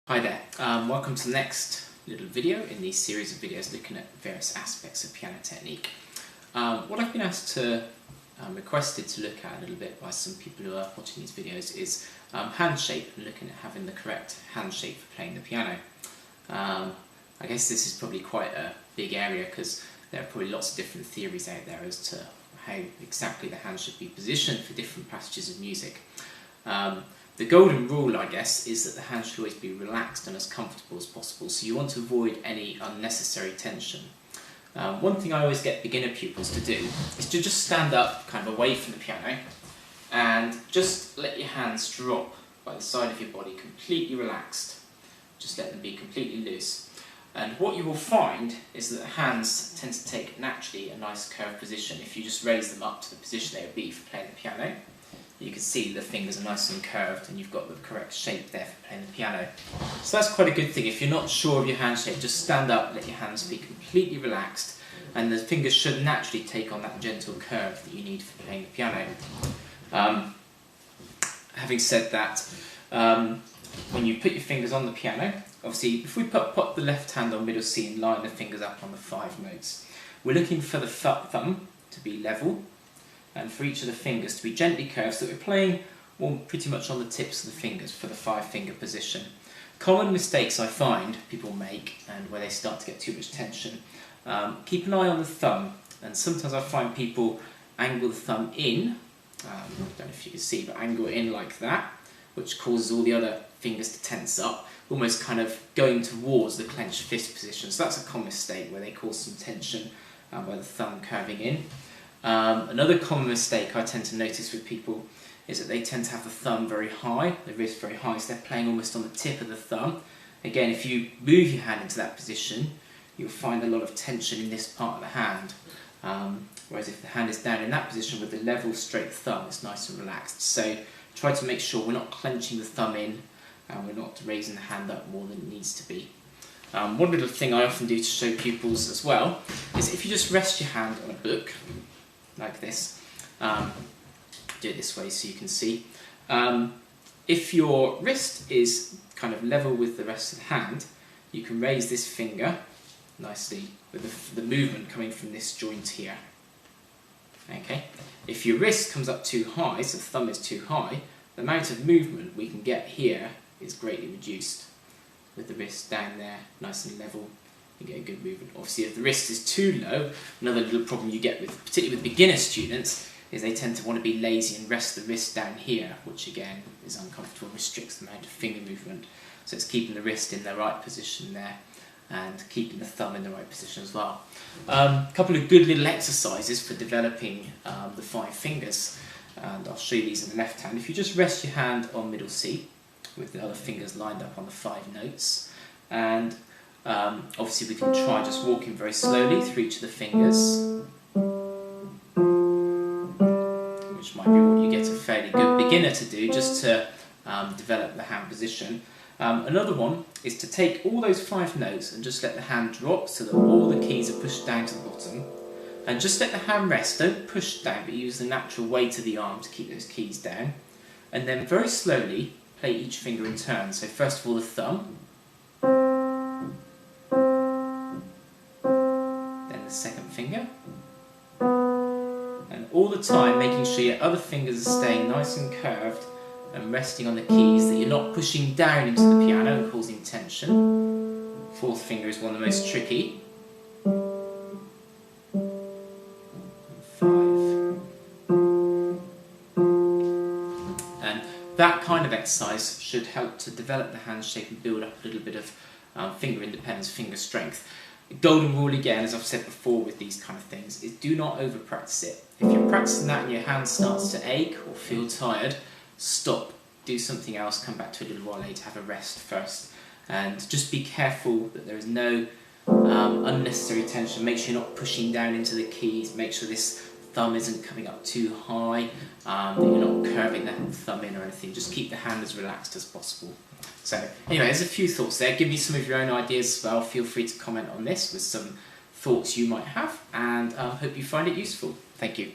Hi there, welcome to the next little video in this series of videos looking at various aspects of piano technique. What I've been asked to, requested to look at a little bit by some people who are watching these videos is hand shape and looking at having the correct hand shape for playing the piano. I guess this is probably quite a big area because there are probably lots of different theories out there as to how exactly the hand should be positioned for different passages of music. The golden rule, I guess, is that the hand should always be relaxed and as comfortable as possible, so you want to avoid any unnecessary tension. One thing I always get beginner pupils to do is to just stand up kind of away from the piano and just let your hands drop by the side of your body, completely relaxed. Just let them be completely loose. And what you will find is that the hands tend to take naturally a nice curved position if you just raise them up to the position they would be for playing the piano. You can see the fingers are nice and curved and you've got the correct shape there for playing the piano. So that's quite a good thing. If you're not sure of your hand shape, just stand up, let your hands be completely relaxed, and the fingers should naturally take on that gentle curve that you need for playing the piano. Having said that, when you put your fingers on the piano, obviously if we put the left hand on middle C and line the fingers up on the 5 notes, we're looking for the thumb to be level, and for each of the fingers to be gently curved, so that we're playing pretty much on the tips of the fingers for the 5-finger position. Common mistakes I find people make, and where they start to get too much tension, keep an eye on the thumb, and sometimes I find people angle the thumb in, I don't know if you can see, but angle it in like that, which causes all the other fingers to tense up, almost kind of going towards the clenched fist position. So that's a common mistake where they cause some tension by the thumb curving in. Another common mistake I tend to notice with people is that they tend to have the thumb very high, the wrist very high, so they're playing almost on the tip of the thumb. Again, if you move your hand into that position, you'll find a lot of tension in this part of the hand. Whereas if the hand is down in that position with the level, straight thumb, it's nice and relaxed. So try to make sure we're not clenching the thumb in and we're not raising the hand up more than it needs to be. One little thing I often do to show pupils as well is if you just rest your hand on a book, like this, do it this way so you can see. If your wrist is kind of level with the rest of the hand, you can raise this finger nicely with the movement coming from this joint here. Okay. If your wrist comes up too high, so the thumb is too high, the amount of movement we can get here is greatly reduced. With the wrist down there, nice and level, you get a good movement. Obviously, if the wrist is too low, another little problem you get with, particularly with beginner students, is they tend to want to be lazy and rest the wrist down here, which again is uncomfortable, restricts the amount of finger movement. So it's keeping the wrist in the right position there and keeping the thumb in the right position as well. A couple of good little exercises for developing the 5 fingers, and I'll show you these in the left hand. If you just rest your hand on middle C with the other fingers lined up on the 5 notes, and obviously we can try just walking very slowly through each of the fingers, which might be what you get a fairly good beginner to do just to develop the hand position. Another one is to take all those 5 notes and just let the hand drop so that all the keys are pushed down to the bottom, and just let the hand rest. Don't push down, but use the natural weight of the arm to keep those keys down, and then very slowly play each finger in turn. So first of all the thumb, then the second finger, and all the time making sure your other fingers are staying nice and curved and resting on the keys, that you're not pushing down into the piano and causing tension. 4th finger is one of the most tricky. 5. And that kind of exercise should help to develop the hand shape and build up a little bit of finger independence, finger strength. The golden rule again, as I've said before with these kind of things, is do not over practice it. If you're practicing that and your hand starts to ache or feel tired, stop, do something else, come back to it a little while later, have a rest first, and just be careful that there is no unnecessary tension. Make sure you're not pushing down into the keys, make sure this thumb isn't coming up too high, that you're not curving the thumb in or anything. Just keep the hand as relaxed as possible. So anyway, there's a few thoughts there. Give me some of your own ideas as well. Feel free to comment on this with some thoughts you might have, and hope you find it useful. Thank you.